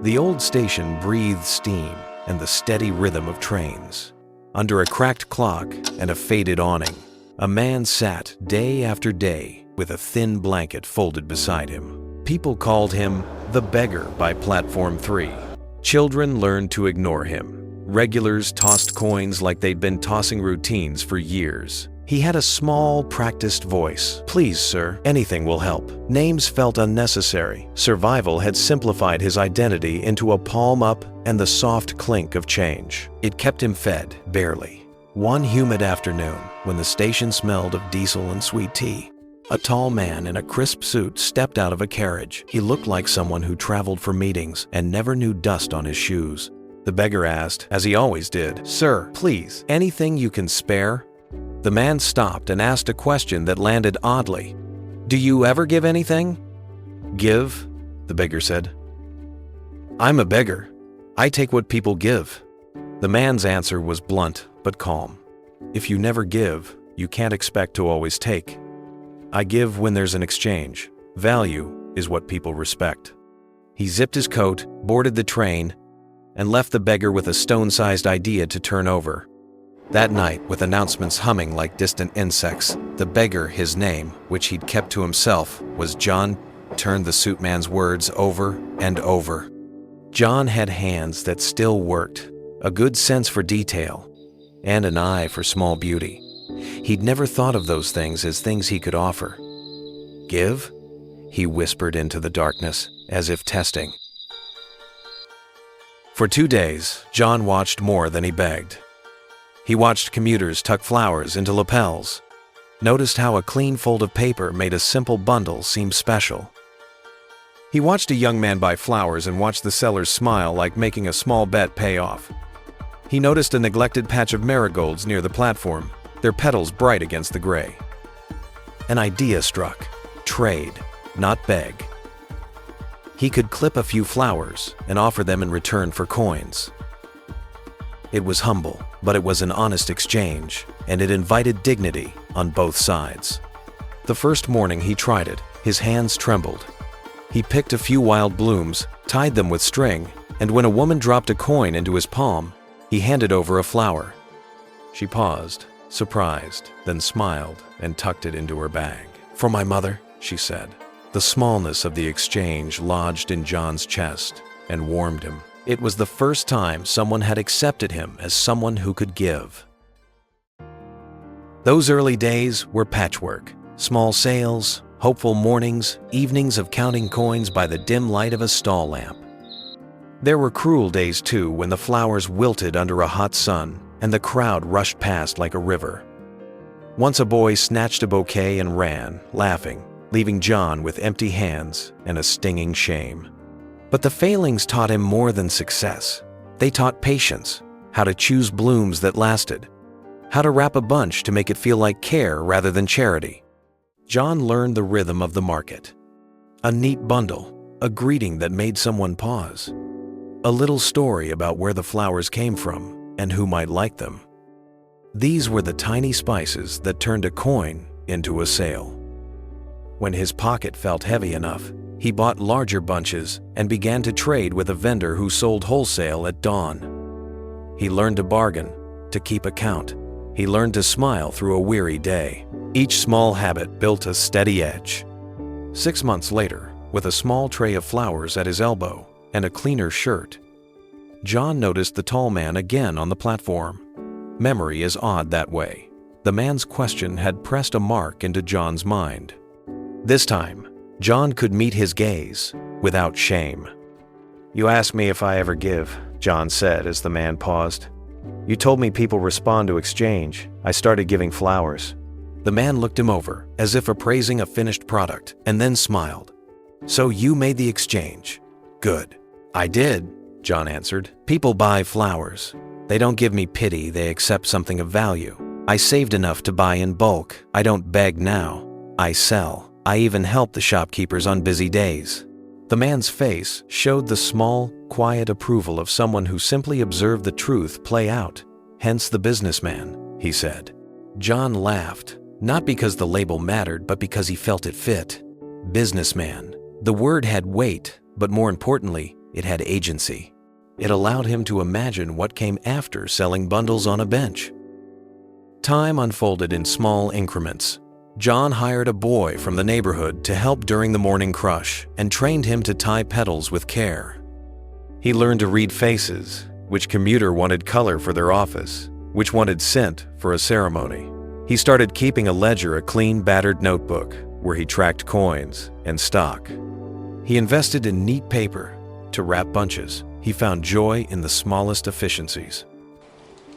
The old station breathed steam and the steady rhythm of trains. Under a cracked clock and a faded awning, a man sat day after day with a thin blanket folded beside him. People called him the Beggar by Platform 3. Children learned to ignore him. Regulars tossed coins like they'd been tossing routines for years. He had a small, practiced voice. "Please, sir, anything will help." Names felt unnecessary. Survival had simplified his identity into a palm up and the soft clink of change. It kept him fed, barely. One humid afternoon, when the station smelled of diesel and sweet tea, a tall man in a crisp suit stepped out of a carriage. He looked like someone who traveled for meetings and never knew dust on his shoes. The beggar asked, as he always did, "Sir, please, anything you can spare?" The man stopped and asked a question that landed oddly. "Do you ever give anything?" "Give?" the beggar said. "I'm a beggar. I take what people give." The man's answer was blunt but calm. "If you never give, you can't expect to always take. I give when there's an exchange. Value is what people respect." He zipped his coat, boarded the train, and left the beggar with a stone-sized idea to turn over. That night, with announcements humming like distant insects, the beggar, his name, which he'd kept to himself, was John, turned the suit man's words over and over. John had hands that still worked, a good sense for detail, and an eye for small beauty. He'd never thought of those things as things he could offer. "Give?" he whispered into the darkness, as if testing. For 2 days, John watched more than he begged. He watched commuters tuck flowers into lapels, noticed how a clean fold of paper made a simple bundle seem special. He watched a young man buy flowers and watched the sellers smile like making a small bet pay off. He noticed a neglected patch of marigolds near the platform, their petals bright against the gray. An idea struck. Trade, not beg. He could clip a few flowers and offer them in return for coins. It was humble, but it was an honest exchange, and it invited dignity on both sides. The first morning he tried it, his hands trembled. He picked a few wild blooms, tied them with string, and when a woman dropped a coin into his palm, he handed over a flower. She paused, surprised, then smiled and tucked it into her bag. "For my mother," she said. The smallness of the exchange lodged in John's chest and warmed him. It was the first time someone had accepted him as someone who could give. Those early days were patchwork. Small sales, hopeful mornings, evenings of counting coins by the dim light of a stall lamp. There were cruel days too, when the flowers wilted under a hot sun and the crowd rushed past like a river. Once a boy snatched a bouquet and ran, laughing, leaving John with empty hands and a stinging shame. But the failings taught him more than success. They taught patience, how to choose blooms that lasted, how to wrap a bunch to make it feel like care rather than charity. John learned the rhythm of the market. A neat bundle, a greeting that made someone pause, a little story about where the flowers came from and who might like them. These were the tiny spices that turned a coin into a sale. When his pocket felt heavy enough, he bought larger bunches and began to trade with a vendor who sold wholesale at dawn. He learned to bargain, to keep account. He learned to smile through a weary day. Each small habit built a steady edge. 6 months later, with a small tray of flowers at his elbow and a cleaner shirt, John noticed the tall man again on the platform. Memory is odd that way. The man's question had pressed a mark into John's mind. This time, John could meet his gaze without shame. "You asked me if I ever give," John said as the man paused. "You told me people respond to exchange. I started giving flowers." The man looked him over, as if appraising a finished product, and then smiled. "So you made the exchange. Good." "I did," John answered. "People buy flowers. They don't give me pity, they accept something of value. I saved enough to buy in bulk. I don't beg now. I sell. I even help the shopkeepers on busy days." The man's face showed the small, quiet approval of someone who simply observed the truth play out. "Hence the businessman," he said. John laughed, not because the label mattered, but because he felt it fit. Businessman. The word had weight, but more importantly, It had agency. It allowed him to imagine what came after selling bundles on a bench. Time unfolded in small increments. John hired a boy from the neighborhood to help during the morning crush and trained him to tie petals with care. He learned to read faces, which commuter wanted color for their office, which wanted scent for a ceremony. He started keeping a ledger, a clean, battered notebook, where he tracked coins and stock. He invested in neat paper to wrap bunches. He found joy in the smallest efficiencies.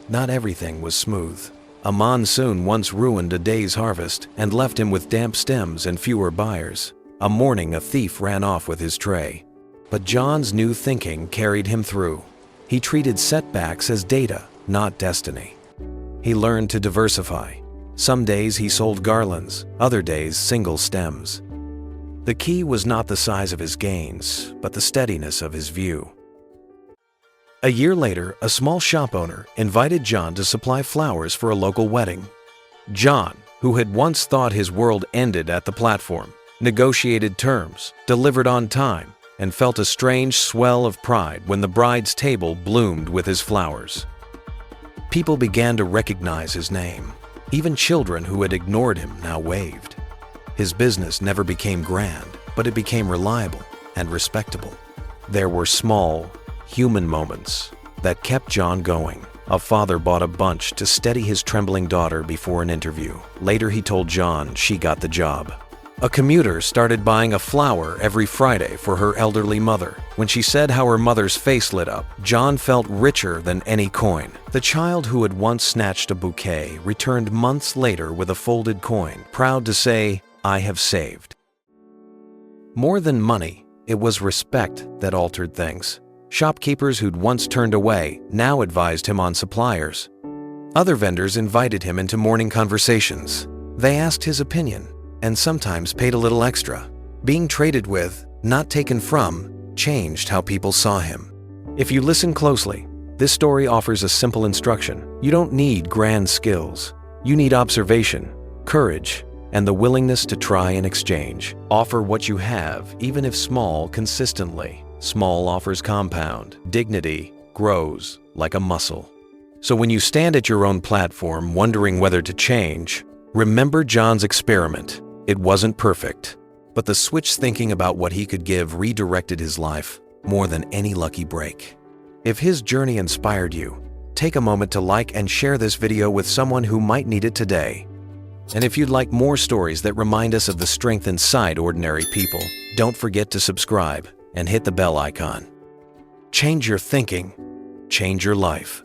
Not everything was smooth. A monsoon once ruined a day's harvest and left him with damp stems and fewer buyers. A morning, a thief ran off with his tray. But John's new thinking carried him through. He treated setbacks as data, not destiny. He learned to diversify. Some days he sold garlands, other days single stems. The key was not the size of his gains, but the steadiness of his view. A year later, a small shop owner invited John to supply flowers for a local wedding. John, who had once thought his world ended at the platform, negotiated terms, delivered on time, and felt a strange swell of pride when the bride's table bloomed with his flowers. People began to recognize his name. Even children who had ignored him now waved. His business never became grand, but it became reliable and respectable. There were small, human moments that kept John going. A father bought a bunch to steady his trembling daughter before an interview. Later he told John she got the job. A commuter started buying a flower every Friday for her elderly mother. When she said how her mother's face lit up, John felt richer than any coin. The child who had once snatched a bouquet returned months later with a folded coin, proud to say, "I have saved." More than money, it was respect that altered things. Shopkeepers who'd once turned away now advised him on suppliers. Other vendors invited him into morning conversations. They asked his opinion and sometimes paid a little extra. Being traded with, not taken from, changed how people saw him. If you listen closely, this story offers a simple instruction. You don't need grand skills. You need observation, courage, and the willingness to try and exchange. Offer what you have, even if small, consistently. Small offers compound. Dignity grows like a muscle. So when you stand at your own platform wondering whether to change, remember John's experiment. It wasn't perfect, but the switch thinking about what he could give redirected his life more than any lucky break. If his journey inspired you, take a moment to like and share this video with someone who might need it today. And if you'd like more stories that remind us of the strength inside ordinary people, don't forget to subscribe and hit the bell icon. Change your thinking, change your life.